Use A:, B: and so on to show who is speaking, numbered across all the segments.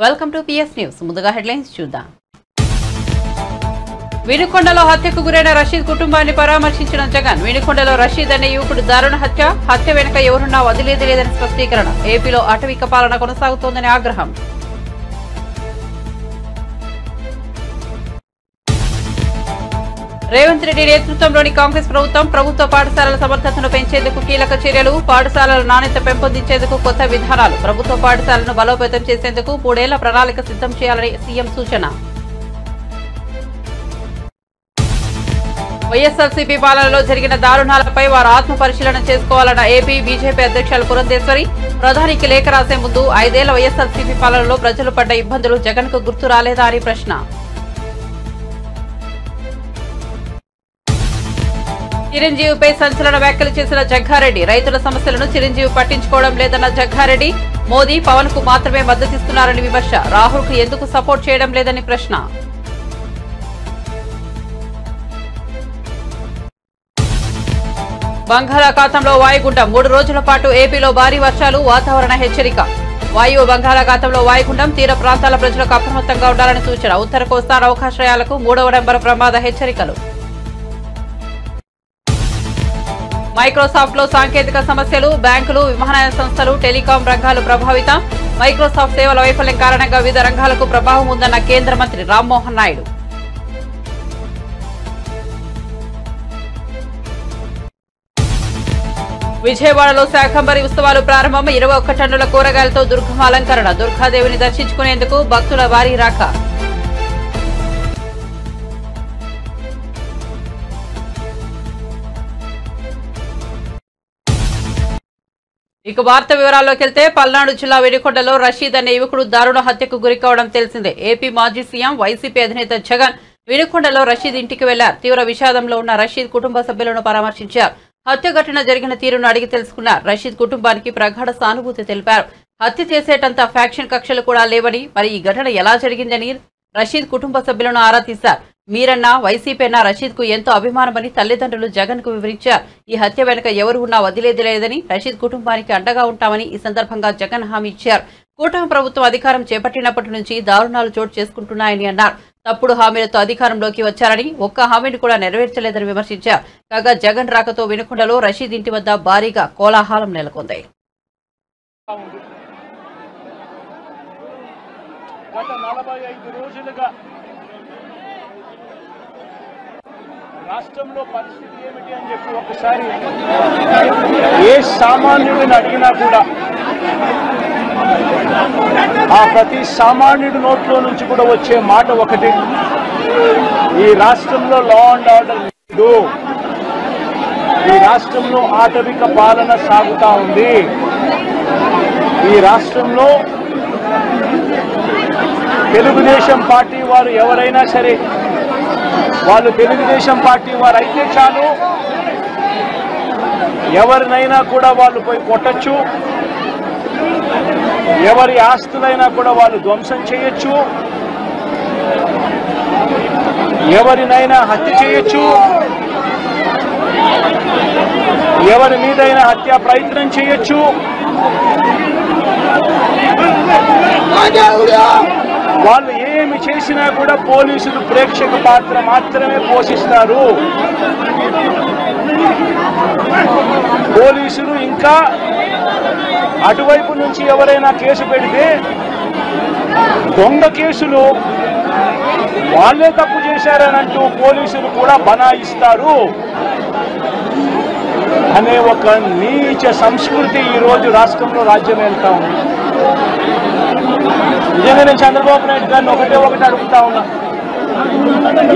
A: Welcome to PS news. ముందుగా headlines చూద్దాం. వినుకొండలో హత్యకు గురైన రషీద్ కుటుంబాన్ని పరామర్శించిన జగన్. వినుకొండలో రషీద్ అనే యువకుడు దారుణ హత్య వెనుక ఎవరున్నా వదిలేది లేదని స్పష్టీకరణ. ఏపీలో అటవిక పాలన కొనసాగుతోందని ఆగ్రహం. రేవంత్ రెడ్డి నేతృత్వంలోని కాంగ్రెస్ ప్రభుత్వ పాఠశాలల సమర్థతను పెంచేందుకు కీలక చర్యలు. పాఠశాలల నాణ్యత పెంపొందించేందుకు కొత్త విధానాలు. ప్రభుత్వ పాఠశాలను బలోపేతం చేసేందుకు 3 ఏళ్ల ప్రణాళిక సిద్ధం చేయాలని సీఎం సూచన. వైఎస్ఆర్సీపీ పాలనలో జరిగిన దారుణాలపై వారు ఆత్మ పరిశీలన చేసుకోవాలన్న ఏపీ బీజేపీ అధ్యక్షులు పురంధేశ్వరి. ప్రధానికి లేఖ రాసే ముందు 5 ఏళ్ల వైఎస్ఆర్సీపీ పాలనలో ప్రజలు పడ్డ ఇబ్బందులు జగన్ కు గుర్తు రాలేదా అని ప్రశ్న. చిరంజీవిపై సంచలన వ్యాఖ్యలు చేసిన జగ్గారెడ్డి. రైతుల సమస్యలను చిరంజీవి పట్టించుకోవడం లేదన్న జగ్గారెడ్డి. మోదీ పవన్ కు మాత్రమే మద్దతిస్తున్నారని విమర్శ. రాహుల్ కు ఎందుకు సపోర్ట్ చేయడం లేదని ప్రశ్న. బంగాళాఖాతంలో వాయుగుండం 3 రోజుల పాటు ఏపీలో భారీ వర్షాలు. వాతావరణ హెచ్చరిక. వాయువ్య బంగాళాఖాతంలో వాయుగుండం. తీర ప్రాంతాల ప్రజలకు అప్రమత్తంగా ఉండాలని సూచన. ఉత్తర కోస్తా నౌకాశ్రయాలకు 3వ నెంబర్ ప్రమాద హెచ్చరికలు. మైక్రోసాఫ్ట్ లో సాంకేతిక సమస్యలు. బ్యాంకులు, విమానయాన సంస్థలు, టెలికాం రంగాలు ప్రభావితం. మైక్రోసాఫ్ట్ సేవల వైఫల్యం కారణంగా వివిధ రంగాలకు ప్రభావం ఉందన్న కేంద్ర మంత్రి రామ్మోహన్ నాయుడు. విజయవాడలో శాకంబరి ఉత్సవాలు ప్రారంభం. 21 టన్నుల కూరగాయలతో దుర్గమ్మ అలంకరణ. దుర్గాదేవిని దర్శించుకునేందుకు భక్తుల భారీ రాక. ఇక వార్త వివరాల్లోకి వెళ్తే, పల్నాడు జిల్లా వినుకొండలో రషీద్ అనే యువకుడు దారుణ హత్యకు గురికావడం తెలిసిందే. ఏపీ మాజీ సీఎం, వైసీపీ అధినేత జగన్ వినుకొండలో రషీద్ ఇంటికి వెళ్లారు. తీవ్ర విషాదంలో ఉన్న రషీద్ కుటుంబ సభ్యులను పరామర్శించారు. హత్య ఘటన జరిగిన తీరును అడిగి తెలుసుకున్నారు. రషీద్ కుటుంబానికి ప్రగాఢ సానుభూతి తెలిపారు. హత్య చేసేటంత ఫ్యాక్షన్ కక్షలు కూడా లేవని, మరి ఈ ఘటన ఎలా జరిగిందని రషీద్ కుటుంబ సభ్యులను ఆరా తీశారు. మీరన్నా, వైసీపీ అన్నా రషీద్ కు ఎంతో అభిమానమని తల్లిదండ్రులు జగన్ కు వివరించారు. ఈ హత్య వెనుక ఎవరు ఉన్నా వదిలేది లేదని, రషీద్ కుటుంబానికి అండగా ఉంటామని ఈ సందర్భంగా జగన్ హామీ ఇచ్చారు. కూటమి ప్రభుత్వం అధికారం చేపట్టినప్పటి నుంచి దారుణాలు చోటు చేసుకుంటున్నాయని అన్నారు. తప్పుడు హామీలతో అధికారంలోకి వచ్చారని, ఒక్క హామీని కూడా నెరవేర్చలేదని విమర్శించారు. కాగా జగన్ రాకతో వినుకొండలో రషీద్ ఇంటి వద్ద భారీగా కోలాహలం నెలకొంది.
B: గత 45 రోజులుగా రాష్ట్రంలో పరిస్థితి ఏమిటి అని చెప్పి ఒకసారి ఏ సామాన్యుడిని అడిగినా కూడా ఆ ప్రతి సామాన్యుడి నోట్లో నుంచి కూడా వచ్చే మాట ఒకటి: ఈ రాష్ట్రంలో లా అండ్ ఆర్డర్ లేదు, ఈ రాష్ట్రంలో ఆటవిక పాలన సాగుతా ఉంది, ఈ రాష్ట్రంలో తెలుగుదేశం పార్టీ వారు ఎవరైనా సరే, వాళ్ళు తెలుగుదేశం పార్టీ వారు అయితే చాలు, ఎవరినైనా కూడా వాళ్ళు పోయి కొట్టచ్చు, ఎవరి ఆస్తులైనా కూడా వాళ్ళు ధ్వంసం చేయొచ్చు, ఎవరినైనా హత్య చేయొచ్చు, ఎవరి మీదైనా హత్యా ప్రయత్నం చేయొచ్చు. వాళ్ళు ఏమి చేసినా కూడా పోలీసులు ప్రేక్షక పాత్ర మాత్రమే పోషిస్తారు. పోలీసులు ఇంకా అటువైపు నుంచి ఎవరైనా కేసు పెడితే దొంగ కేసులు వాళ్ళే తప్పు చేశారని అంటూ పోలీసులు కూడా బనాయిస్తారు అనే ఒక నీచ సంస్కృతి ఈరోజు రాష్ట్రంలో రాజ్యం వెళ్తా ఉంది. నిజంగా నేను చంద్రబాబు నాయుడు గారిని ఒకటి అడుగుతా ఉన్నా.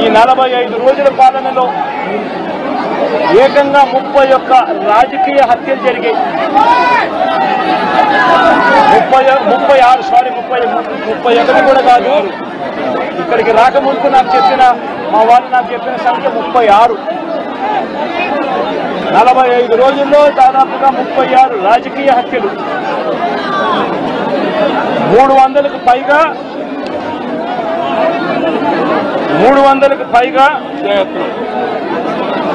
B: ఈ 45 రోజుల పాలనలో ఏకంగా 31 రాజకీయ హత్యలు జరిగాయి. 31 కూడా కాదు. ఇక్కడికి రాకముందు మా వాళ్ళు నాకు చెప్పిన సంఖ్య 36. 45 రోజుల్లో దాదాపుగా 36 రాజకీయ హత్యలు, 300కు పైగా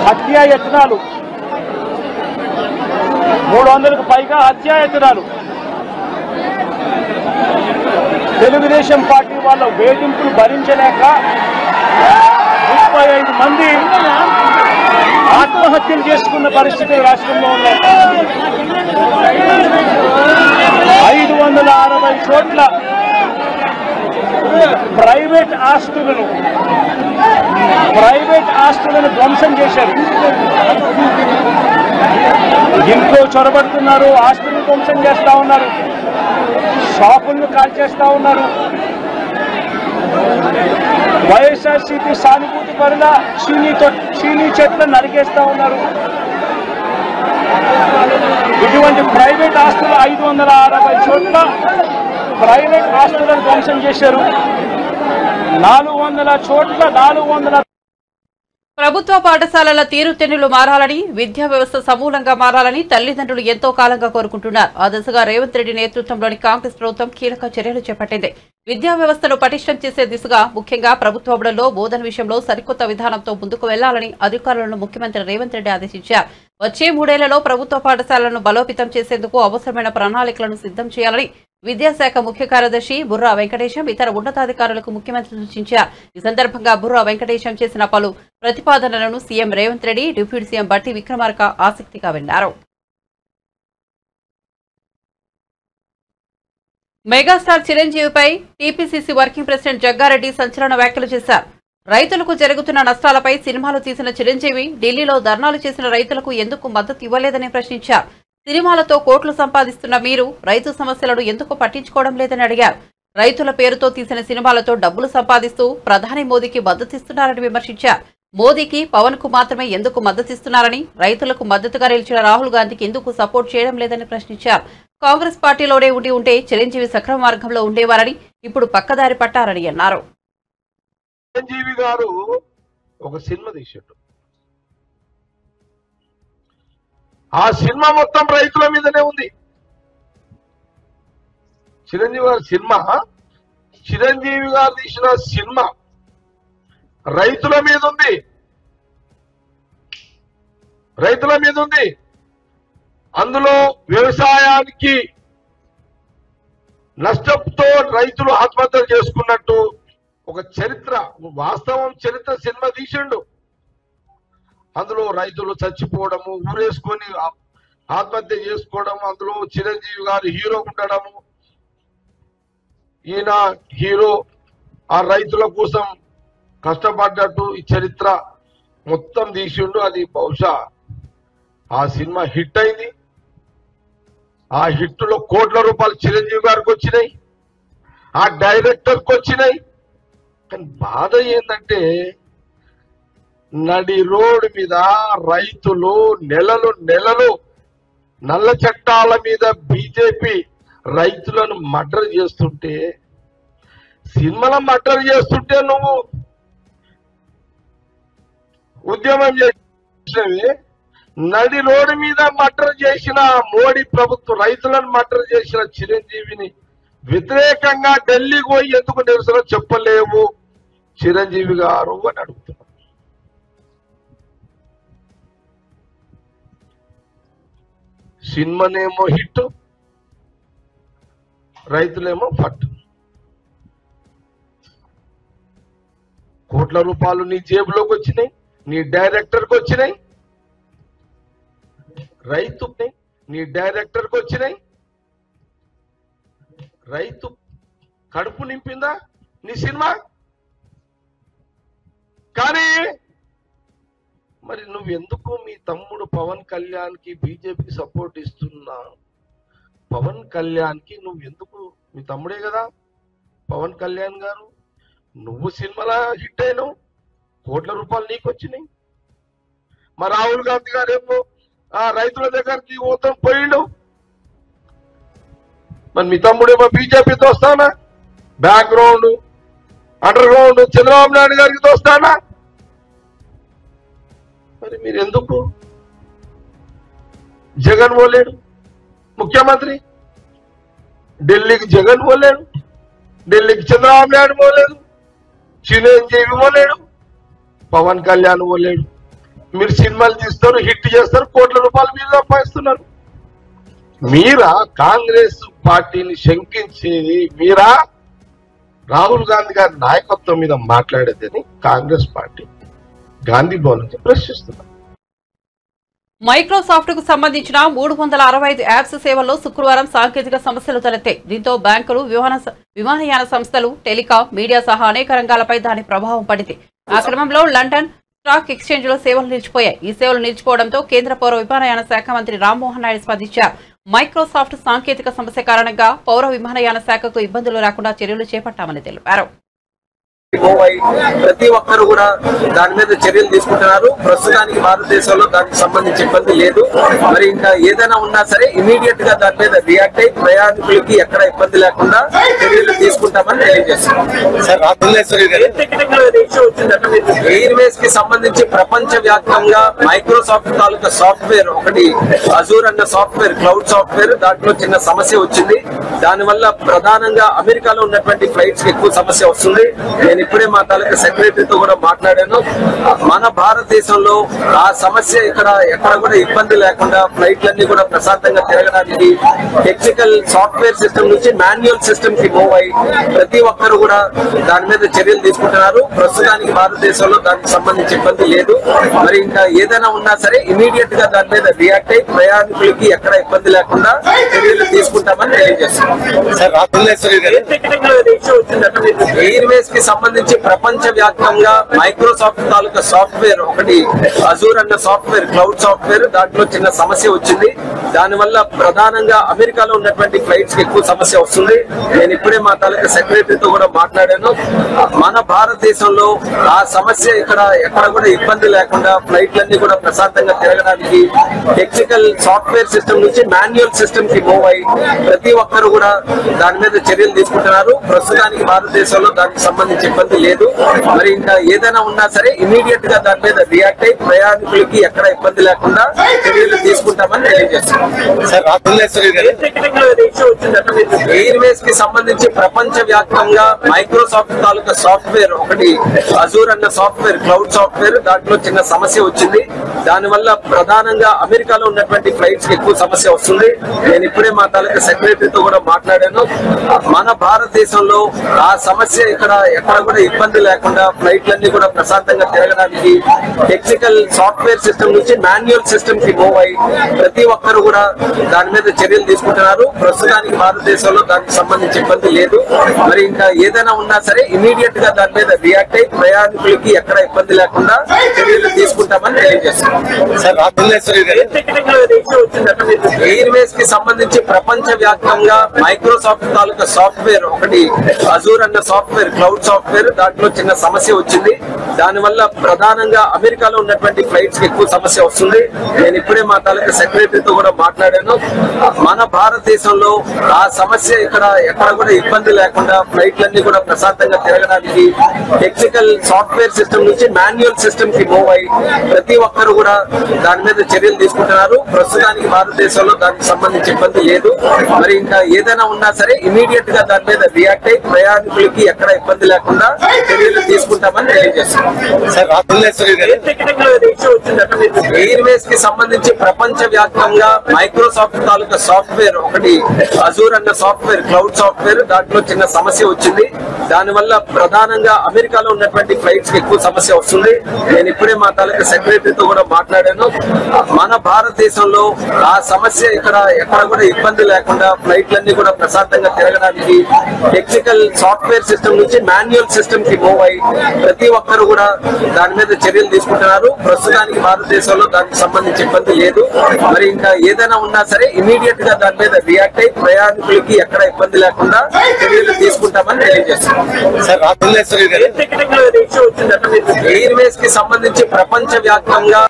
B: హత్యాయత్నాలు, 300కు పైగా హత్యాయత్నాలు. తెలుగుదేశం పార్టీ వాళ్ళ వేధింపులు భరించలేక 35 మంది ఆత్మహత్యలు చేసుకున్న పరిస్థితి రాష్ట్రంలో ఉన్నాయి. 560 చోట్ల ప్రైవేట్ ఆస్తులను ధ్వంసం చేశారు. ఇంట్లో చొరబడుతున్నారు, ఆస్తులను ధ్వంసం చేస్తా ఉన్నారు, షాపులను కాల్చేస్తా ఉన్నారు. వైఎస్ఆర్సీపీ సానుభూతి పరుల చీనీ చెట్లను నరికేస్తా ఉన్నారు. ఇటువంటి ప్రైవేట్ ఆస్తులు 560 చోట్ల ప్రైవేట్ ఆస్తులను ధ్వంసం చేశారు. 400 చోట్ల 400
A: ప్రభుత్వ పాఠశాలల తీరుతెన్నులు మారాలని, విద్యా వ్యవస్థ సమూలంగా మారాలని తల్లిదండ్రులు ఎంతో కాలంగా కోరుకుంటున్నారు. ఆ దిశగా రేవంత్ రెడ్డి నేతృత్వంలోని కాంగ్రెస్ ప్రభుత్వం కీలక చర్యలు చేపట్టింది. విద్యా వ్యవస్థను పటిష్టం చేసే దిశగా ముఖ్యంగా ప్రభుత్వ బడుల్లో బోధన విషయంలో సరికొత్త విధానంతో ముందుకు వెళ్లాలని అధికారులను ముఖ్యమంత్రి రేవంత్ రెడ్డి ఆదేశించారు. వచ్చే 3 ఏళ్లలో ప్రభుత్వ పాఠశాలలను బలోపేతం చేసేందుకు అవసరమైన ప్రణాళికలను సిద్ధం చేయాలని విద్యాశాఖ ముఖ్య కార్యదర్శి బుర్రా వెంకటేశం ఇతర ఉన్నతాధికారులకు ముఖ్యమంత్రి సూచించారు. ఈ సందర్భంగా బుర్రా వెంకటేశం చేసిన పలు ప్రతిపాదనలను CM Revanth Reddy, deputy CM Bhatti Vikramarka ఆసక్తిగా విన్నారు. మెగాస్టార్ చిరంజీవిపై టీపీసీసీ వర్కింగ్ ప్రెసిడెంట్ జగ్గారెడ్డి సంచలన వ్యాఖ్యలు చేశారు. రైతులకు జరుగుతున్న నష్టాలపై సినిమాలు తీసిన చిరంజీవి ఢిల్లీలో ధర్నాలు చేసిన రైతులకు ఎందుకు మద్దతు ఇవ్వలేదని ప్రశ్నించారు. సినిమాలతో కోట్లు సంపాదిస్తున్న మీరు రైతు సమస్యలను ఎందుకు పట్టించుకోవడం లేదని అడిగారు. రైతుల పేరుతో తీసిన సినిమాలతో డబ్బులు సంపాదిస్తూ ప్రధాని మోదీకి మద్దతిస్తున్నారని విమర్శించారు. మోదీకి, పవన్ కు మాత్రమే ఎందుకు మద్దతిస్తున్నారని, రైతులకు మద్దతుగా నిలిచిన రాహుల్ గాంధీకి ఎందుకు సపోర్ట్ చేయడం లేదని ప్రశ్నించారు. కాంగ్రెస్ పార్టీలోనే ఉంటే చిరంజీవి సక్రమ మార్గంలో ఉండేవారని, ఇప్పుడు పక్కదారి పట్టారని అన్నారు.
C: చిరంజీవి గారు ఒక సినిమా తీసాడు. ఆ సినిమా మొత్తం రైతుల మీదనే ఉంది. చిరంజీవి గారు తీసిన సినిమా రైతుల మీద ఉంది. అందులో వ్యవసాయానికి నష్టంతో రైతులు ఆత్మహత్యలు చేసుకున్నట్టు ఒక చరిత్ర, వాస్తవం చరిత్ర సినిమా తీసిండు. అందులో రైతులు చచ్చిపోవడము, ఊరేసుకొని ఆత్మహత్య చేసుకోవడం, అందులో చిరంజీవి గారు హీరో ఉండడము, ఈయన హీరో ఆ రైతుల కోసం కష్టపడ్డట్టు ఈ చరిత్ర మొత్తం తీసిండు. అది బహుశా ఆ సినిమా హిట్ అయింది. ఆ హిట్లో కోట్ల రూపాయలు చిరంజీవి గారికి వచ్చినాయి, ఆ డైరెక్టర్కి వచ్చినాయి. కానీ బాధ ఏంటంటే నడి రోడ్డు మీద రైతులు నెలలు నల్ల చట్టాల మీద బీజేపీ రైతులను మర్డర్ చేస్తుంటే, సినిమాలో మర్డర్ చేస్తుంటే నువ్వు ఉద్యమం చేసినవి. నడి రోడ్డు మీద మర్డర్ చేసిన మోడీ ప్రభుత్వం రైతులను మర్డర్ చేసిన చిరంజీవిని వ్యతిరేకంగా ఢిల్లీకి పోయి ఎందుకు నిరసన చెప్పలేవు చిరంజీవి గారు అని అడుగుతున్నారు. సినిమానేమో హిట్, రైతులేమో ఫట్. కోట్ల రూపాయలు నీ జేబులోకి వచ్చినాయి, నీ డైరెక్టర్కి వచ్చినాయి. నీ డైరెక్టర్కి వచ్చినాయి. రైతు కడుపు నింపిందా నీ సినిమా? కానీ మరి నువ్వెందుకు మీ తమ్ముడు పవన్ కళ్యాణ్కి బీజేపీకి సపోర్ట్ ఇస్తున్నా? పవన్ కళ్యాణ్కి నువ్వెందుకు, మీ తమ్ముడే కదా పవన్ కళ్యాణ్ గారు, నువ్వు సినిమాలో హిట్ అయినావు, కోట్ల రూపాయలు నీకు వచ్చినాయి. మరి రాహుల్ గాంధీ గారు ఏమో ఆ రైతుల దగ్గరికి పోతాం పోయిండు. మరి మీ తమ్ముడేమో బీజేపీతో వస్తానా, background under ground Chandrababu Naidu గారికి తోస్తానా? మరి మీరు ఎందుకు? జగన్ పోలేడు ముఖ్యమంత్రి, ఢిల్లీకి జగన్ పోలేడు, ఢిల్లీకి చంద్రబాబు నాయుడు పోలేడు, చిరంజీవి పోలేడు, పవన్ కళ్యాణ్ పోలేడు. మీరు సినిమాలు తీస్తారు, హిట్ చేస్తారు, కోట్ల రూపాయలు మీరు సంపాదిస్తున్నారు. మీరా కాంగ్రెస్ పార్టీని శంకించేది? మీరా రాహుల్ గాంధీ గారి నాయకత్వం మీద మాట్లాడేదని కాంగ్రెస్ పార్టీ గాంధీ భవన్ నుంచి ప్రశ్నిస్తున్నారు.
A: మైక్రోసాఫ్ట్ కు సంబంధించిన 365 యాప్స్ సేవల్లో శుక్రవారం సాంకేతిక సమస్యలు తలెత్తాయి. దీంతో బ్యాంకులు, విమానయాన సంస్థలు, టెలికాం, మీడియా సహా అనేక రంగాలపై దాని ప్రభావం పడింది. ఆ క్రమంలో లండన్ స్టాక్ ఎక్స్చేంజ్ లో సేవలు నిలిచిపోయాయి. ఈ సేవలు నిలిచిపోవడంతో కేంద్ర పౌర విమానయాన శాఖ మంత్రి రామ్మోహన్ నాయుడు స్పందించారు. మైక్రోసాఫ్ట్ సాంకేతిక సమస్య కారణంగా పౌర విమానయాన శాఖకు ఇబ్బందులు రాకుండా చర్యలు చేపట్టామని తెలిపారు.
D: ప్రతి ఒక్కరు కూడా దాని మీద చర్యలు తీసుకుంటున్నారు. ప్రస్తుతానికి భారతదేశంలో దానికి సంబంధించి ఇబ్బంది లేదు. మరి ఇంకా ఏదైనా ఉన్నా సరే ఇమీడియట్ గా దాని మీద రియాక్ట్ అయి ప్రయాణికులకి ఎక్కడ ఇబ్బంది లేకుండా చర్యలు తీసుకుంటామని తెలియజేస్తున్నాం. ఎయిర్వేస్ కి సంబంధించి ప్రపంచ వ్యాప్తంగా మైక్రోసాఫ్ట్ తాలూకా సాఫ్ట్వేర్ ఒకటి అజూర్ అన్న సాఫ్ట్వేర్, క్లౌడ్ సాఫ్ట్వేర్, దాంట్లో చిన్న సమస్య వచ్చింది. దానివల్ల ప్రధానంగా అమెరికాలో ఉన్నటువంటి ఫ్లైట్స్ కి ఎక్కువ సమస్య వస్తుంది. నేను ఇప్పుడే మా తాలూకా సెక్రటరీతో కూడా మాట్లాడాను. మన భారతదేశంలో ఆ సమస్య ఎక్కడ కూడా ఇబ్బంది లేకుండా ఫ్లైట్లన్నీ కూడా ప్రశాంతంగా తిరగడానికి టెక్నికల్ సాఫ్ట్వేర్ సిస్టమ్ నుంచి మాన్యువల్ సిస్టమ్ కి మూవ్ అయ్యి ప్రతి ఒక్కరు కూడా దాని మీద చర్యలు తీసుకుంటున్నారు. ప్రస్తుతానికి భారతదేశంలో దానికి సంబంధించి ఇబ్బంది లేదు. మరి ఇంకా ఏదైనా ఉన్నా సరే ఇమీడియట్ గా దాని మీద రియాక్ట్ అయి ప్రయాణికులకి ఎక్కడ ఇబ్బంది లేకుండా చర్యలు తీసుకుంటామని తెలియజేస్తున్నాం. ఎయిర్వేస్ కి సంబంధించి ప్రపంచ వ్యాప్తంగా మైక్రోసాఫ్ట్ తాలూకా సాఫ్ట్వేర్ ఒకటి అజూర్ అన్న సాఫ్ట్వేర్, క్లౌడ్ సాఫ్ట్వేర్, దాంట్లో చిన్న సమస్య వచ్చింది. దానివల్ల ప్రధానంగా అమెరికాలో ఉన్నటువంటి ఫ్లైట్స్ కి ఎక్కువ సమస్య వస్తుంది. నేను ఇప్పుడే మా తాలూకా సెక్రటరీతో కూడా మాట్లాడాను. మన భారతదేశంలో ఆ సమస్య ఎక్కడ కూడా ఇబ్బంది లేకుండా ఫ్లైట్లన్నీ కూడా ప్రశాంతంగా తిరగడానికి టెక్నికల్ సాఫ్ట్వేర్ సిస్టమ్ నుంచి మాన్యువల్ సిస్టమ్ కి మూవ్ అయ్యి ప్రతి ఒక్కరు కూడా దాని మీద చర్యలు తీసుకుంటున్నారు. ప్రస్తుతానికి భారతదేశంలో దానికి సంబంధించి ఇబ్బంది లేదు. మరి ఇంకా ఏదైనా ఉన్నా సరే ఇమీడియట్ గా దాని మీద రియాక్ట్ అయి ప్రయాణికులకి ఎక్కడ ఇబ్బంది లేకుండా చర్యలు తీసుకుంటామని తెలియజేస్తున్నాం. ఎయిర్వేస్ కి సంబంధించి ప్రపంచ వ్యాప్తంగా మైక్రోసాఫ్ట్ తాలూకా సాఫ్ట్వేర్ ఒకటి అజూర్ అన్న సాఫ్ట్వేర్, క్లౌడ్ సాఫ్ట్వేర్, దాంట్లో చిన్న సమస్య వచ్చింది. దానివల్ల ప్రధానంగా అమెరికాలో ఉన్నటువంటి ఫ్లైట్స్ కి ఎక్కువ సమస్య వస్తుంది. నేను ఇప్పుడే మా తాలూకా సెక్రటరీతో కూడా మాట్లాడాను. మన భారతదేశంలో ఆ సమస్య ఎక్కడ కూడా ఇబ్బంది లేకుండా ఫ్లైట్లన్నీ కూడా ప్రశాంతంగా తిరగడానికి టెక్నికల్ సాఫ్ట్వేర్ సిస్టమ్ నుంచి మాన్యువల్ సిస్టమ్ కి మూవ్ అయ్యి ప్రతి ఒక్కరు కూడా దాని మీద చర్యలు తీసుకుంటున్నారు. ప్రస్తుతానికి భారతదేశంలో దానికి సంబంధించి ఇబ్బంది లేదు. మరి ఇంకా ఏదైనా ఉన్నా సరే ఇమీడియట్ గా దాని మీద రియాక్ట్ అయి ప్రయాణికులకి ఎక్కడ ఇబ్బంది లేకుండా చర్యలు తీసుకుంటామని తెలియజేస్తున్నాం. ఎయిర్వేస్ కి సంబంధించి ప్రపంచ వ్యాప్తంగా మైక్రోసాఫ్ట్ తాలూకా సాఫ్ట్వేర్ ఒకటి అజూర్ అన్న సాఫ్ట్వేర్, క్లౌడ్ సాఫ్ట్వేర్, దాంట్లో చిన్న సమస్య వచ్చింది. దానివల్ల ప్రధానంగా అమెరికాలో ఉన్నటువంటి ఫ్లైట్స్ కి ఎక్కువ సమస్య వస్తుంది. నేను ఇప్పుడే మా తాలూకా సెక్రటరీతో కూడా మాట్లాడాను. మన భారతదేశంలో ఆ సమస్య ఎక్కడ కూడా ఇబ్బంది లేకుండా ఫ్లైట్లన్నీ కూడా ప్రశాంతంగా తిరగడానికి టెక్నికల్ సాఫ్ట్వేర్ సిస్టమ్ నుంచి మాన్యువల్ సిస్టమ్ కి మూవ్ అయ్యి ప్రతి ఒక్కరు కూడా దాని మీద చర్యలు తీసుకుంటున్నారు. ప్రస్తుతానికి భారతదేశంలో దానికి సంబంధించి ఇబ్బంది లేదు. మరి ఇంకా ఏదైనా ఉన్నా సరే ఇమీడియట్ గా దాని మీద రియాక్ట్ అయి ప్రయాణికులకి ఎక్కడ ఇబ్బంది లేకుండా చర్యలు తీసుకుంటామని తెలియజేస్తున్నాం. ఎయిర్వేస్ కి సంబంధించి ప్రపంచ వ్యాప్తంగా మైక్రోసాఫ్ట్ తాలూకా సాఫ్ట్వేర్ ఒకటి అజూర్ అన్న సాఫ్ట్వేర్, క్లౌడ్ సాఫ్ట్వేర్, దాంట్లో చిన్న సమస్య వచ్చింది. దానివల్ల ప్రధానంగా అమెరికాలో ఉన్నటువంటి ఫ్లైట్స్ కి ఎక్కువ సమస్య వస్తుంది. నేను ఇప్పుడే మా తాలూకా సెక్రటరీతో కూడా మాట్లాడాను. మన భారతదేశంలో ఆ సమస్య ఎక్కడ కూడా ఇబ్బంది లేకుండా ఫ్లైట్లన్నీ కూడా ప్రశాంతంగా తిరగడానికి టెక్నికల్ సాఫ్ట్వేర్ సిస్టమ్ నుంచి మాన్యువల్ సిస్టమ్ కి మూవ్ అయ్యి ప్రతి ఒక్కరు కూడా దాని మీద చర్యలు తీసుకుంటున్నారు. ప్రస్తుతానికి భారతదేశంలో దానికి సంబంధించి ఇబ్బంది లేదు. మరి ఇంకా ఏదైనా ఉన్నా సరే ఇమీడియట్ గా దాని మీద రియాక్ట్ అయి ప్రయాణికులకి ఎక్కడ ఇబ్బంది లేకుండా చర్యలు తీసుకుంటామని తెలియజేస్తున్నాం. ఎయిర్వేస్ కి సంబంధించి ప్రపంచ వ్యాప్తంగా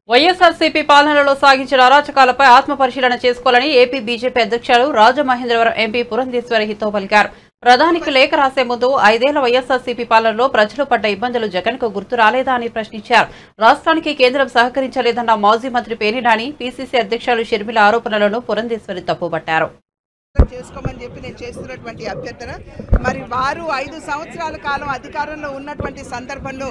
A: వైఎస్ఆర్సీపీ పాలనలో సాగించిన అరాచకాలపై ఆత్మ పరిశీలన చేసుకోవాలని ఏపీ బీజేపీ అధ్యక్షులు రాజమహేంద్రవరం ఎంపీ పురంధేశ్వరి హితవు పలికారు. ప్రధానికి లేఖ రాసే ముందు 5 ఏళ్ల వైఎస్ఆర్సీపీ పాలనలో ప్రజలు పడ్డ ఇబ్బందులు జగన్ కు గుర్తు రాలేదా అని ప్రశ్నించారు. రాష్ట్రానికి కేంద్రం సహకరించలేదన్న మాజీ మంత్రి పేర్ని నాని, పీసీసీ అధ్యక్షులు షర్మిల ఆరోపణలను పురంధేశ్వరి తప్పుబట్టారు.
E: చేసుకోమని చెప్పి నేను చేస్తున్నటువంటి అభ్యర్థన. మరి వారు 5 సంవత్సరాల కాలం అధికారంలో ఉన్నటువంటి సందర్భంలో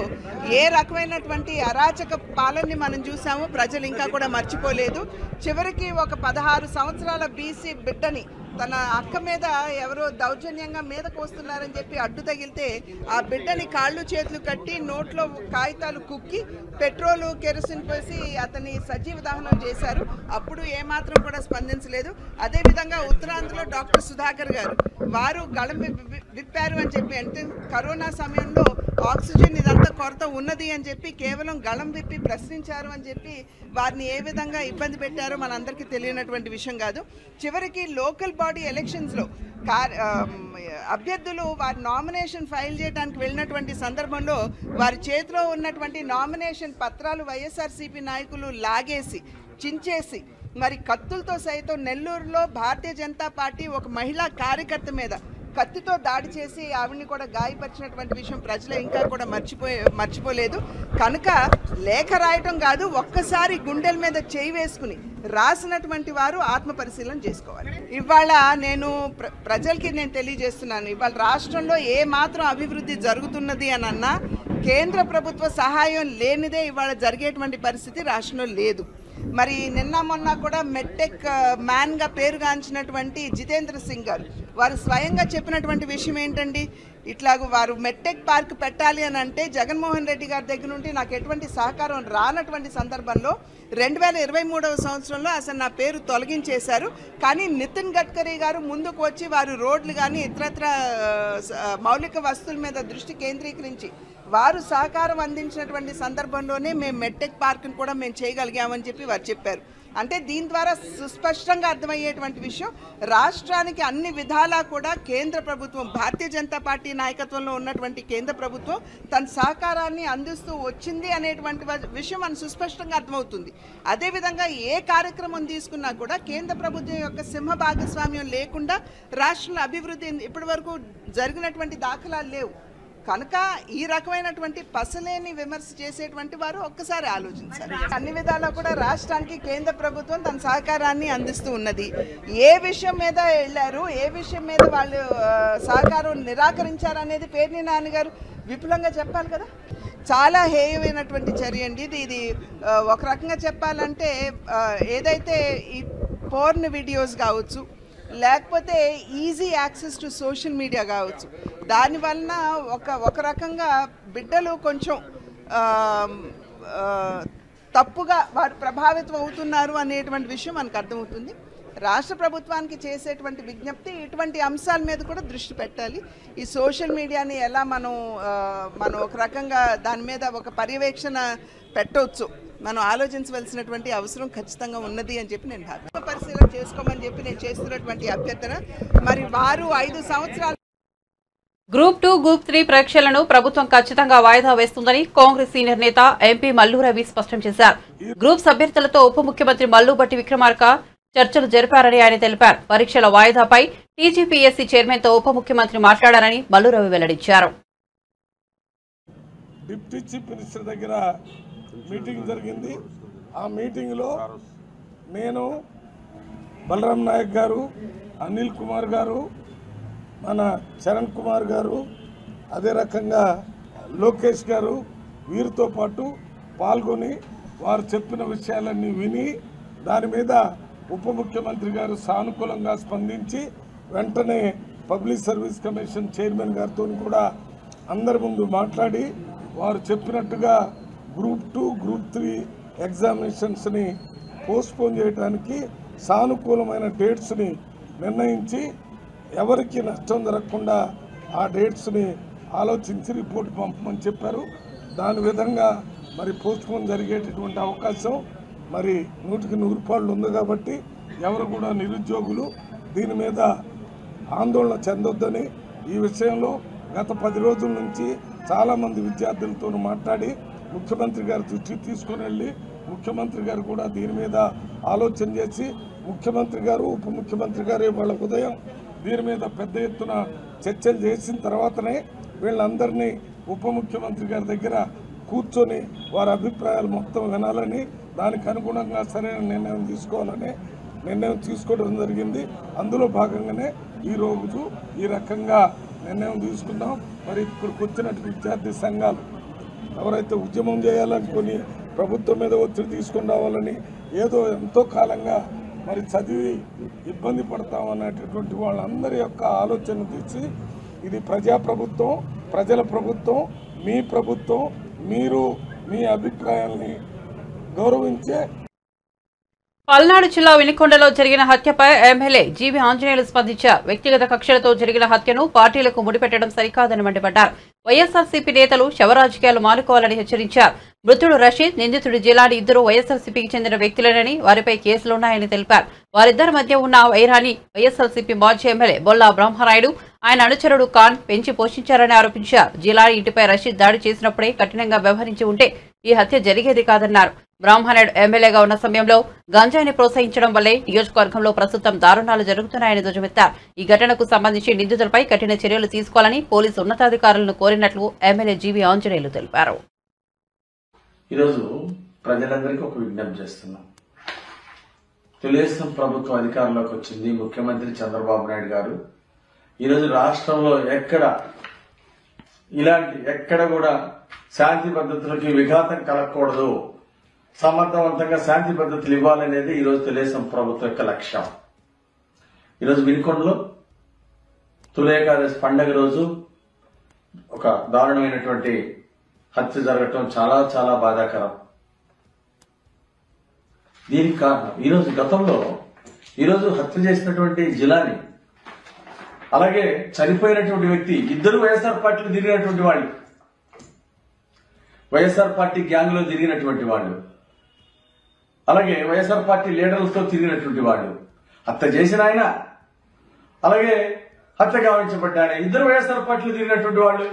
E: ఏ రకమైనటువంటి అరాచక పాలనని మనం చూసామో ప్రజలు ఇంకా కూడా మర్చిపోలేదు. చివరికి ఒక 16 సంవత్సరాల బీసీ బిడ్డని తన అక్క మీద ఎవరో దౌర్జన్యంగా మీదకు వస్తున్నారని చెప్పి అడ్డు తగిలితే ఆ బిడ్డని కాళ్ళు చేతులు కట్టి నోట్లో కాగితాలు కుక్కి పెట్రోలు కెరసిన్ పోసి అతన్ని సజీవ దహనం చేశారు. అప్పుడు ఏమాత్రం కూడా స్పందించలేదు. అదేవిధంగా ఉత్తరాంధ్రలో డాక్టర్ సుధాకర్ గారు వారు గళం విప్పారు అని చెప్పి, అంటే కరోనా సమయంలో ఆక్సిజన్ ఇదంతా కొరత ఉన్నది అని చెప్పి కేవలం గళం విప్పి ప్రశ్నించారు అని చెప్పి వారిని ఏ విధంగా ఇబ్బంది పెట్టారో మనందరికీ తెలియనటువంటి విషయం కాదు. చివరికి లోకల్ బాడీ ఎలక్షన్స్లో అభ్యర్థులు వారి నామినేషన్ ఫైల్ చేయడానికి వెళ్ళినటువంటి సందర్భంలో వారి చేతిలో ఉన్నటువంటి నామినేషన్ పత్రాలు వైఎస్ఆర్సీపీ నాయకులు లాగేసి చించేసి మరి కత్తులతో సైతం నెల్లూరులో భారతీయ జనతా పార్టీ ఒక మహిళా కార్యకర్త మీద కత్తితో దాడి చేసి ఆవిడ్ని కూడా గాయపరిచినటువంటి విషయం ప్రజలు ఇంకా కూడా మర్చిపోలేదు. కనుక లేఖ రాయటం కాదు, ఒక్కసారి గుండెల మీద చేయి వేసుకుని రాసినటువంటి వారు ఆత్మ పరిశీలన చేసుకోవాలి. ఇవాళ నేను ప్రజలకి నేను తెలియజేస్తున్నాను, ఇవాళ రాష్ట్రంలో ఏ మాత్రం అభివృద్ధి జరుగుతున్నది అని అన్నా కేంద్ర ప్రభుత్వ సహాయం లేనిదే ఇవాళ జరిగేటువంటి పరిస్థితి రాష్ట్రంలో లేదు. మరి నిన్న మొన్న కూడా మెట్టెక్ మ్యాన్గా పేరుగాంచినటువంటి జితేంద్ర సింగ్ గారు వారు స్వయంగా చెప్పినటువంటి విషయం ఏంటండి, ఇట్లాగ వారు మెట్టెక్ పార్క్ పెట్టాలి అని అంటే జగన్మోహన్ రెడ్డి గారి దగ్గర నుండి నాకు ఎటువంటి సహకారం రానటువంటి సందర్భంలో 2023వ సంవత్సరంలో అసలు నా పేరు తొలగించేశారు. కానీ నితిన్ గడ్కరీ గారు ముందుకు వచ్చి వారు రోడ్లు కానీ ఇతరత్ర మౌలిక వస్తువుల మీద దృష్టి కేంద్రీకరించి వారు సహకారం అందించినటువంటి సందర్భంలోనే మేము మెట్టెక్ పార్క్ని కూడా మేము చేయగలిగామని చెప్పి వారు చెప్పారు. అంటే దీని ద్వారా సుస్పష్టంగా అర్థమయ్యేటువంటి విషయం, రాష్ట్రానికి అన్ని విధాలా కూడా కేంద్ర ప్రభుత్వం భారతీయ జనతా పార్టీ నాయకత్వంలో ఉన్నటువంటి కేంద్ర ప్రభుత్వం తన సహకారాన్ని అందిస్తూ వచ్చింది అనేటువంటి విషయం మనకు సుస్పష్టంగా అర్థమవుతుంది. అదేవిధంగా ఏ కార్యక్రమం తీసుకున్నా కూడా కేంద్ర ప్రభుత్వం యొక్క సింహ భాగస్వామ్యం లేకుండా రాష్ట్రంలో అభివృద్ధి ఇప్పటి వరకు జరిగినటువంటి దాఖలాలు లేవు. కనుక ఈ రకమైనటువంటి పసలేని విమర్శ చేసేటువంటి వారు ఒక్కసారి ఆలోచించాలి. అన్ని విధాలా కూడా రాష్ట్రానికి కేంద్ర ప్రభుత్వం తన సహకారాన్ని అందిస్తూ ఉన్నది. ఏ విషయం మీద వెళ్ళారు, ఏ విషయం మీద వాళ్ళు సహకారం నిరాకరించారు అనేది పేర్ని నాని గారు విపులంగా చెప్పాలి కదా. చాలా హేయమైనటువంటి చర్య అండి ఇది. ఒక రకంగా చెప్పాలంటే ఏదైతే ఈ పోర్న్ వీడియోస్ కావచ్చు, లేకపోతే easy access to social media కావచ్చు, దానివలన ఒక రకంగా బిడ్డలు కొంచెం తప్పుగా వారు ప్రభావితం అవుతున్నారు అనేటువంటి విషయం మనకు అర్థమవుతుంది. రాష్ట్ర ప్రభుత్వానికి చేసేటువంటి విజ్ఞప్తి ఇటువంటి అంశాల మీద కూడా దృష్టి పెట్టాలి. ఈ సోషల్ మీడియాని ఎలా మనం ఒక రకంగా దాని మీద ఒక పర్యవేక్షణ పెట్టవచ్చు, మనం ఆలోచించవలసినటువంటి అవసరం ఖచ్చితంగా ఉన్నది అని చెప్పి నేను భావిస్తున్నాను. పరిశీలన చేసుకోమని చెప్పి నేను చేస్తున్నటువంటి అభ్యర్థన. మరి వారు 5 సంవత్సరాలు
A: గ్రూప్ 2, గ్రూప్ 3 పరీక్షలను ప్రభుత్వం ఖచ్చితంగా వాయిదా వేస్తుందని కాంగ్రెస్ సీనియర్ నేత ఎంపీ మల్లు రవి స్పష్టం చేశారు. గ్రూప్స్ అభ్యర్థులతో ఉప ముఖ్యమంత్రి మల్లు భట్టి విక్రమార్క చర్చలు జరిపారని ఆయన తెలిపారు. పరీక్షల వాయిదాపై టీజీపీఎస్సీ చైర్మన్ తో ఉప ముఖ్యమంత్రి మాట్లాడారని మల్లు రవి వెల్లడించారు.
F: డిప్యూటీ చీఫ్ మినిస్టర్ దగ్గర మీటింగ్ జరిగింది. ఆ మీటింగ్లో నేను, బలరాం నాయక్ గారు, అనిల్ కుమార్ గారు, మన చరణ్ కుమార్ గారు, అదే రకంగా లోకేష్ గారు వీరితో పాటు పాల్గొని వారు చెప్పిన విషయాలన్నీ విని దాని మీద ఉప ముఖ్యమంత్రి గారు సానుకూలంగా స్పందించి వెంటనే పబ్లిక్ సర్వీస్ కమిషన్ చైర్మన్ గారితో కూడా అందరి ముందు మాట్లాడి వారు చెప్పినట్టుగా గ్రూప్ 2, గ్రూప్ 3 ఎగ్జామినేషన్స్ని పోస్ట్పోన్ చేయడానికి సానుకూలమైన డేట్స్ని నిర్ణయించి ఎవరికి నష్టం జరగకుండా ఆ డేట్స్ని ఆలోచించి రిపోర్ట్ పంపమని చెప్పారు. దాని విధంగా మరి పోస్ట్పోన్ జరిగేటటువంటి అవకాశం మరి 100కి 100 ఉంది కాబట్టి ఎవరు కూడా నిరుద్యోగులు దీని మీద ఆందోళన చెందొద్దని, ఈ విషయంలో గత 10 రోజుల నుంచి చాలామంది విద్యార్థులతో మాట్లాడి ముఖ్యమంత్రి గారి దృష్టికి తీసుకుని వెళ్ళి ముఖ్యమంత్రి గారు కూడా దీని మీద ఆలోచన చేసి ముఖ్యమంత్రి గారు, ఉప ముఖ్యమంత్రి గారు వాళ్ళ ఉదయం దీని మీద పెద్ద ఎత్తున చర్చలు చేసిన తర్వాతనే వీళ్ళందరినీ ఉప ముఖ్యమంత్రి గారి దగ్గర కూర్చొని వారి అభిప్రాయాలు మొత్తం వినాలని, దానికి అనుగుణంగా సరైన నిర్ణయం తీసుకోవాలని నిర్ణయం తీసుకోవడం జరిగింది. అందులో భాగంగానే ఈరోజు ఈ రకంగా నిర్ణయం తీసుకున్నాం. మరి ఇక్కడికి వచ్చినట్టు విద్యార్థి సంఘాలు ఎవరైతే ఉద్యమం చేయాలనుకుని ప్రభుత్వం మీద ఒత్తిడి తీసుకుని రావాలని ఏదో ఎంతో కాలంగా మరి చదివి ఇబ్బంది పడతామనేటటువంటి వాళ్ళందరి యొక్క ఆలోచన తీసి ఇది ప్రజాప్రభుత్వం, ప్రజల ప్రభుత్వం, మీ ప్రభుత్వం, మీరు మీ అభిప్రాయాల్ని గౌరవించే.
A: పల్నాడు జిల్లా వినుకొండలో జరిగిన హత్యపై ఎమ్మెల్యే జీవి ఆంజనేయులు స్పందించారు. వ్యక్తిగత కక్షలతో జరిగిన హత్యను పార్టీలకు ముడిపెట్టడం సరికాదని మండిపడ్డారు. వైఎస్ఆర్సీపీ నేతలు శవరాజకీయాలు మానుకోవాలని హెచ్చరించారు. మృతుడు రషీద్, నిందితుడు జిలాని ఇద్దరు వైఎస్ఆర్సీపీకి చెందిన వ్యక్తులేనని, వారిపై కేసులున్నాయని తెలిపారు. వారిద్దరి మధ్య ఉన్న వైరాన్ని వైఎస్ఆర్సీపీ మాజీ ఎమ్మెల్యే బొల్లా బ్రహ్మనాయుడు, ఆయన అనుచరుడు ఖాన్ పెంచి పోషించారని ఆరోపించారు. జిలాని ఇంటిపై రషీద్ దాడి చేసినప్పుడే కఠినంగా వ్యవహరించి ఉంటే ఈ హత్య జరిగేది కాదన్నారు. బ్రహ్మనాయుడు ఎమ్మెల్యేగా ఉన్న సమయంలో గంజాయిని ప్రోత్సహించడం వల్లే నియోజకవర్గంలో ప్రస్తుతం దారుణాలు జరుగుతున్నాయని ధ్వజమెత్తారు. ఈ ఘటనకు సంబంధించి నిందితులపై కఠిన చర్యలు తీసుకోవాలని పోలీసు ఉన్నతాధికారులను కోరినట్లు ఎమ్మెల్యే జీవి ఆంజనేయులు తెలిపారు.
G: ఈరోజు ప్రజలందరికీ ఒక విజ్ఞప్తి చేస్తున్నాం. తెలుగుదేశం ప్రభుత్వం అధికారంలోకి వచ్చింది. ముఖ్యమంత్రి చంద్రబాబు నాయుడు గారు ఈరోజు రాష్ట్రంలో ఎక్కడ కూడా శాంతి భద్రతలకి విఘాతం కలగకూడదు, సమర్థవంతంగా శాంతి భద్రతలు ఇవ్వాలనేది ఈరోజు తెలుగుదేశం ప్రభుత్వం యొక్క లక్ష్యం. ఈరోజు వినుకొండలో తొలి ఏకాదశి పండగ రోజు ఒక దారుణమైనటువంటి హత్య జరగటం చాలా చాలా బాధాకరం. దీనికి కారణం ఈరోజు హత్య చేసినటువంటి జిలాని, అలాగే చనిపోయినటువంటి వ్యక్తి ఇద్దరు వైఎస్ఆర్ పార్టీలో తిరిగినటువంటి వాళ్ళు, వైఎస్ఆర్ పార్టీ గ్యాంగ్ లో తిరిగినటువంటి వాళ్ళు, అలాగే వైఎస్ఆర్ పార్టీ లీడర్లతో తిరిగినటువంటి వాళ్ళు. హత్య చేసిన ఆయన, అలాగే హత్య గావించబడ్డ ఆయన ఇద్దరు వైఎస్ఆర్ పార్టీలో తిరిగినటువంటి వాళ్ళు.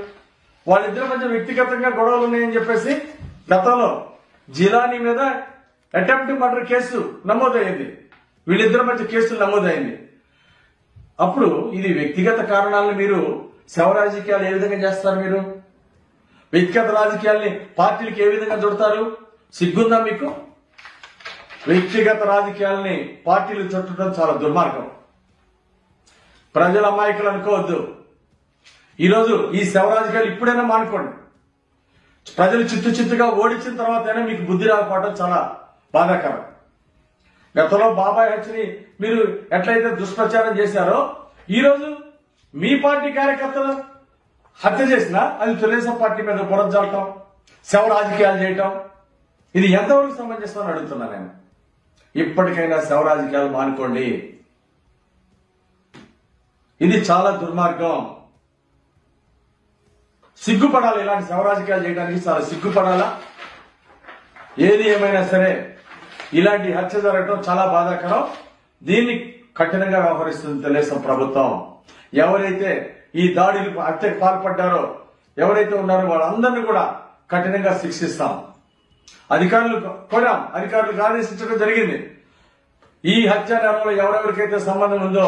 G: వాళ్ళిద్దరి మధ్య వ్యక్తిగతంగా గొడవలు ఉన్నాయని చెప్పేసి గతంలో జిలానీ మీద అటెంప్ట్ మర్డర్ కేసు నమోదయ్యింది. వీళ్ళిద్దరి మధ్య కేసులు నమోదైంది. అప్పుడు ఇది వ్యక్తిగత కారణాలను మీరు శవ రాజకీయాలు ఏ విధంగా చేస్తారు? మీరు వ్యక్తిగత రాజకీయాల్ని పార్టీలకు ఏ విధంగా చుడతారు? సిగ్గుందా మీకు? వ్యక్తిగత రాజకీయాల్ని పార్టీలు చుట్టడం చాలా దుర్మార్గం. ప్రజల అమాయకులు అనుకోవద్దు. ఈరోజు ఈ శవ రాజకీయాలు ఇప్పుడైనా మానుకోండి. ప్రజలు చిత్తుగా ఓడించిన తర్వాత అయినా మీకు బుద్ధి రాకపోవడం చాలా బాధాకరం. గతంలో బాబాయ్ హత్యని మీరు ఎట్లయితే దుష్ప్రచారం చేశారో, ఈరోజు మీ పార్టీ కార్యకర్తలు హత్య చేసినా అది తెలుగుదేశం పార్టీ మీద బురద జల్లటం, శవ రాజకీయాలు చేయటం, ఇది ఎంతవరకు సమంజసం అని అడుగుతున్నా నేను. ఇప్పటికైనా శవ రాజకీయాలు మానుకోండి. ఇది చాలా దుర్మార్గం. సిగ్గుపడాలి. ఇలాంటి శవ రాజకీయాలు చేయడానికి చాలా సిగ్గుపడాలా? ఏది ఏమైనా సరే ఇలాంటి హత్య జరగడం చాలా బాధాకరం. దీన్ని కఠినంగా వ్యవహరిస్తుంది తెలుగుదేశం ప్రభుత్వం. ఎవరైతే ఈ దాడికి హత్యకు పాల్పడ్డారో, ఎవరైతే ఉన్నారో వాళ్ళందరినీ కూడా కఠినంగా శిక్షిస్తాం. అధికారులకు ఆదేశించడం జరిగింది. ఈ హత్య నేరంలో ఎవరెవరికైతే సంబంధం ఉందో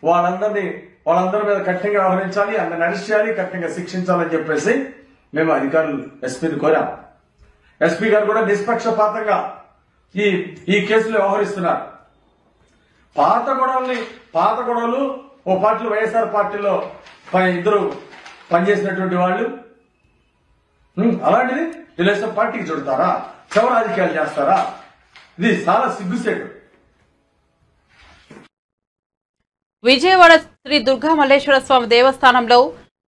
G: వాళ్ళందరి మీద కఠినంగా వ్యవహరించాలి, అందరిని అరెస్ట్ చేయాలి, కఠినంగా శిక్షించాలని చెప్పేసి మేము అధికారులు ఎస్పీని కోరాం. ఎస్పీ గారు కూడా నిష్పక్షపాతంగా ఈ కేసులో వ్యవహరిస్తున్నారు. పాత గొడవలు ఓ పార్టీలో వైఎస్ఆర్ పార్టీలో ఇద్దరు పనిచేసినటువంటి వాళ్ళు, అలాంటిది తెలుగుదేశం పార్టీకి చుడతారా? శవ రాజకీయాలు చేస్తారా? ఇది చాలా సిగ్గుసేటు.
A: విజయవాడ శ్రీ దుర్గా మల్లేశ్వర స్వామి దేవస్థానంలో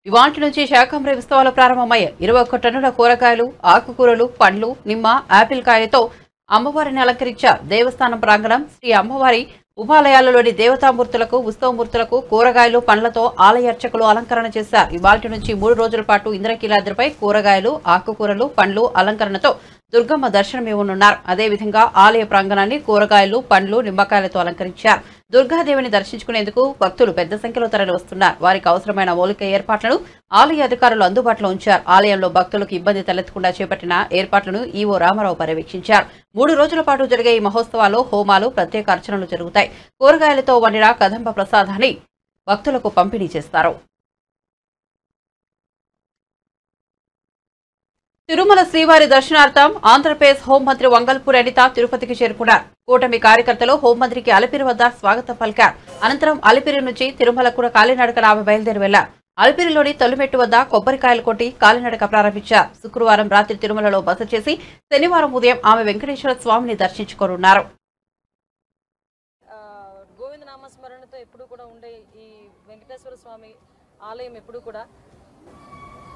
A: ఇవాంటి నుంచి శాకంబరి ఉత్సవాలు ప్రారంభమయ్యాయి. 21 టన్నుల కూరగాయలు, ఆకుకూరలు, పండ్లు, నిమ్మ, ఆపిల్ కాయలతో అమ్మవారిని అలంకరించారు. దేవస్థానం ప్రాంగణం శ్రీ అమ్మవారి ఉపాలయాలలోని దేవతామూర్తులకు, ఉత్సవమూర్తులకు కూరగాయలు, పండ్లతో ఆలయ అర్చకులు అలంకరణ చేశారు. ఇవాల్టి నుంచి 3 రోజుల పాటు ఇంద్రకీలాద్రిపై కూరగాయలు, ఆకుకూరలు, పండ్లు అలంకరణతో దుర్గమ్మ దర్శనమివ్వనున్నారు. అదేవిధంగా ఆలయ ప్రాంగణాన్ని కూరగాయలు, పండ్లు, నిమ్మకాయలతో అలంకరించారు. దుర్గాదేవిని దర్శించుకునేందుకు భక్తులు పెద్ద సంఖ్యలో తరలి వస్తున్నారు. వారికి అవసరమైన మౌలిక ఏర్పాట్లను ఆలయ అధికారులు అందుబాటులో ఉంచారు. ఆలయంలో భక్తులకు ఇబ్బంది తలెత్తకుండా చేపట్టిన ఏర్పాట్లను ఈవో రామారావు పర్యవేక్షించారు. 3 రోజుల పాటు జరిగే ఈ మహోత్సవాల్లో హోమాలు, ప్రత్యేక అర్చనలు జరుగుతాయి. కూరగాయలతో వండిన కదంబ ప్రసాదాన్ని భక్తులకు పంపిణీ చేస్తారు. తిరుమల శ్రీవారి దర్శనార్థం ఆంధ్రప్రదేశ్ హోంమంత్రి వంగల్పూడి అనిత తిరుపతికి చేరుకున్నారు. కూటమి కార్యకర్తలు హోంమంత్రికి అలిపిరి వద్ద స్వాగతం పలికారు. అనంతరం అలిపిరి నుంచి తిరుమలకు కాలినడకన ఆమె బయలుదేరి వెళ్లారు. అలిపిరిలోని తొలిమెట్టు వద్ద కొబ్బరికాయలు కొట్టి కాలినడక ప్రారంభించారు. శుక్రవారం రాత్రి తిరుమలలో బస చేసి శనివారం ఉదయం ఆమె వెంకటేశ్వర స్వామిని దర్శించుకోనున్నారు.
H: గోవింద నామస్మరణతో ఎప్పుడు కూడా ఉండే ఈ వెంకటేశ్వర స్వామి ఆలయం ఎప్పుడు కూడా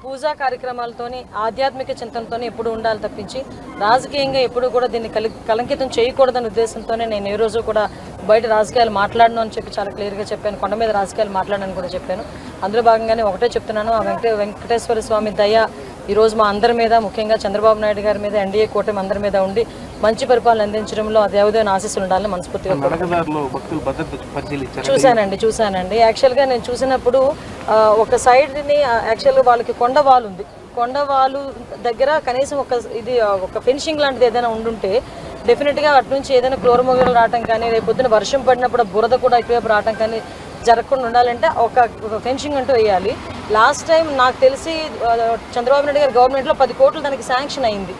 H: పూజా కార్యక్రమాలతోని ఆధ్యాత్మిక చింతనతోనే ఎప్పుడు ఉండాలి తప్పించి రాజకీయంగా ఎప్పుడు కూడా దీన్ని కలంకితం చేయకూడదనే ఉద్దేశంతోనే నేను ఏ రోజు కూడా బయట రాజకీయాలు మాట్లాడను అని చెప్పి చాలా క్లియర్గా చెప్పాను. కొండ మీద రాజకీయాలు మాట్లాడనని కూడా చెప్పాను. అందులో భాగంగానే ఒకటే చెప్తున్నాను, ఆ వెంకటేశ్వర స్వామి దయ ఈరోజు మా అందరి మీద, ముఖ్యంగా చంద్రబాబు నాయుడు గారి మీద, ఎన్డీఏ కూటమి అందరి మీద ఉండి మంచి పరిపాలన అందించడంలో ఆ దేవదేవుని ఆశీస్సులు ఉండాలని మనస్ఫూర్తిగా చూశానండి. యాక్చువల్గా నేను చూసినప్పుడు ఒక సైడ్ని యాక్చువల్గా వాళ్ళకి కొండవాలు ఉంది. కొండవాలు దగ్గర కనీసం ఒక ఫెన్సింగ్ లాంటిది ఏదైనా ఉండుంటే డెఫినెట్గా అటు నుంచి ఏదైనా క్లోరమోగలు రావటం కానీ, రేపు పొద్దున వర్షం పడినప్పుడు బురద కూడా ఎక్కువైపు రావటం కానీ జరగకుండా ఉండాలంటే ఒక ఫెన్సింగ్ అంటూ వేయాలి. లాస్ట్ టైం నాకు తెలిసి చంద్రబాబు నాయుడు గారి గవర్నమెంట్లో 10 కోట్లు దానికి శాంక్షన్ అయింది.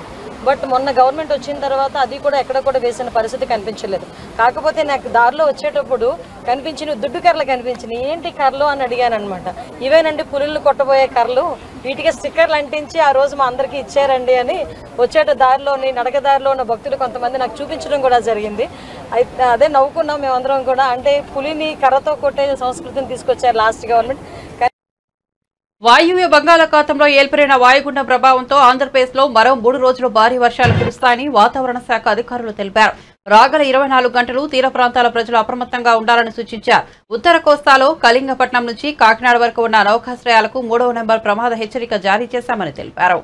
H: బట్ మొన్న గవర్నమెంట్ వచ్చిన తర్వాత అది కూడా ఎక్కడ కూడా వేసిన పరిస్థితి కనిపించలేదు. కాకపోతే నాకు దారిలో వచ్చేటప్పుడు కనిపించిన దుడ్డు కర్రలు కనిపించినాయి. ఏంటి కర్రలు అని అడిగాను అనమాట. ఇవేనండి పులులు కొట్టబోయే కర్రలు, వీటికి స్టిక్కర్లు అంటించి ఆ రోజు మా అందరికీ ఇచ్చారండి అని వచ్చేట దారిలోని నడకదారిలో ఉన్న భక్తులు కొంతమంది నాకు చూపించడం కూడా జరిగింది. అయితే అదే నవ్వుకున్నాం మేమందరం కూడా. అంటే పులిని కర్రతో కొట్టే సంస్కృతిని తీసుకొచ్చారు లాస్ట్ గవర్నమెంట్.
A: వాయువ్య బంగాళాఖాతంలో ఏర్పడిన వాయుగుండం ప్రభావంతో ఆంధ్రప్రదేశ్లో మరో 3 రోజులు భారీ వర్షాలు కురుస్తాయని వాతావరణ శాఖ అధికారులు తెలిపారు. రాగల 24 గంటలు తీర ప్రాంతాల ప్రజలు అప్రమత్తంగా ఉండాలని సూచించారు. ఉత్తర కోస్తాలో కళింగపట్నం నుంచి కాకినాడ వరకు ఉన్న నౌకాశ్రయాలకు 3వ నెంబర్ ప్రమాద హెచ్చరిక జారీ చేశామని తెలిపారు.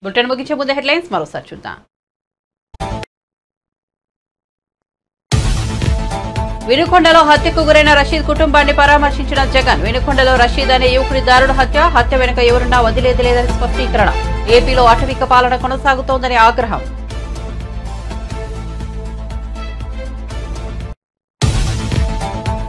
A: బులెటిన్ ముగించే ముందు హెడ్లైన్స్ మరోసారి చూద్దాం. వినుకొండలో హత్యకు గురైన రషీద్ కుటుంబాన్ని పరామర్శించిన జగన్. వినుకొండలో రషీద్ అనే యువకుడి దారుణ హత్య వెనుక ఎవరున్నా వదిలేది లేదని స్పష్టీకరణ. ఏపీలో అటవిక పాలన కొనసాగుతోందని ఆగ్రహం.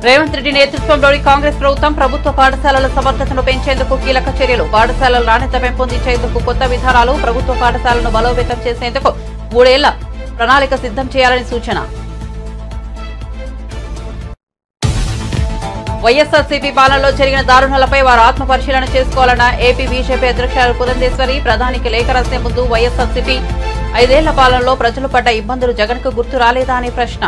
A: రేవంత్ రెడ్డి నేతృత్వంలోని కాంగ్రెస్ ప్రభుత్వ పాఠశాలల సమర్థతను పెంచేందుకు కీలక చర్యలు. పాఠశాలల నాణ్యత పెంపొందించేందుకు కొత్త విధానాలు. ప్రభుత్వ పాఠశాలను బలోపేతం చేసేందుకు 3 ఏళ్ల ప్రణాళిక సిద్ధం చేయాలని సూచన. వైఎస్ఆర్సీపీ పాలనలో జరిగిన దారుణాలపై వారు ఆత్మ పరిశీలన చేసుకోవాలన్న ఏపీ బీజేపీ అధ్యక్షురాలు పురంధేశ్వరి. ప్రధానికి లేఖ రాసే ముందు వైఎస్ఆర్సీపీ 5 ఏళ్ల పాలనలో ప్రజలు పడ్డ ఇబ్బందులు జగన్కు గుర్తు రాలేదా అనే ప్రశ్న.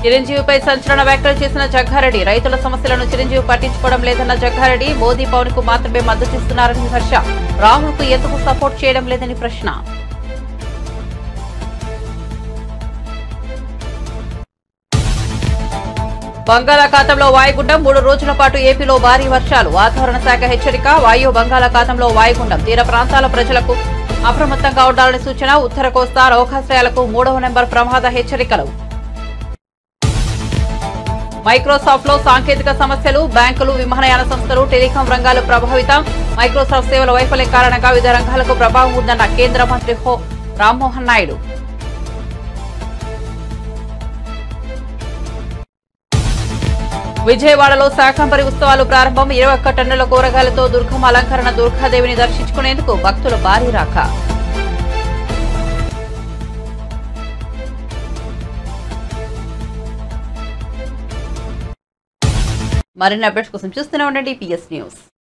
A: చిరంజీవిపై సంచలన వ్యాఖ్యలు చేసిన జగ్గారెడ్డి. రైతుల సమస్యలను చిరంజీవి పట్టించుకోవడం లేదన్న జగ్గారెడ్డి. మోదీ పవన్ కు మాత్రమే మద్దతిస్తున్నారని విమర్శ. రాహుల్ కు ఎందుకు సపోర్ట్ చేయడం లేదని ప్రశ్న. బంగాళాఖాతంలో వాయుగుండం 3 రోజుల పాటు ఏపీలో భారీ వర్షాలు. వాతావరణ శాఖ హెచ్చరిక. వాయు బంగాళాఖాతంలో వాయుగుండం. తీర ప్రాంతాల ప్రజలకు అప్రమత్తంగా ఉండాలని సూచన. ఉత్తర కోస్తా నౌకాశ్రయాలకు 3వ నెంబర్ ప్రమాద హెచ్చరికలు. మైక్రోసాఫ్ట్ లో సాంకేతిక సమస్యలు. బ్యాంకులు, విమానయాన సంస్థలు, టెలికాం రంగాలు ప్రభావితం. మైక్రోసాఫ్ట్ సేవల వైఫల్యం కారణంగా వివిధ రంగాలకు ప్రభావం ఉందన్న కేంద్ర మంత్రి రామ్మోహన్ నాయుడు. విజయవాడలో శాకంబరి ఉత్సవాలు ప్రారంభం. 21 టన్నుల కూరగాయలతో దుర్గమ్మ అలంకరణ. దుర్గాదేవిని దర్శించుకునేందుకు భక్తుల భారీ రాక. మరిన్ని అప్డేట్స్ కోసం చూస్తూనే ఉండండి PS న్యూస్.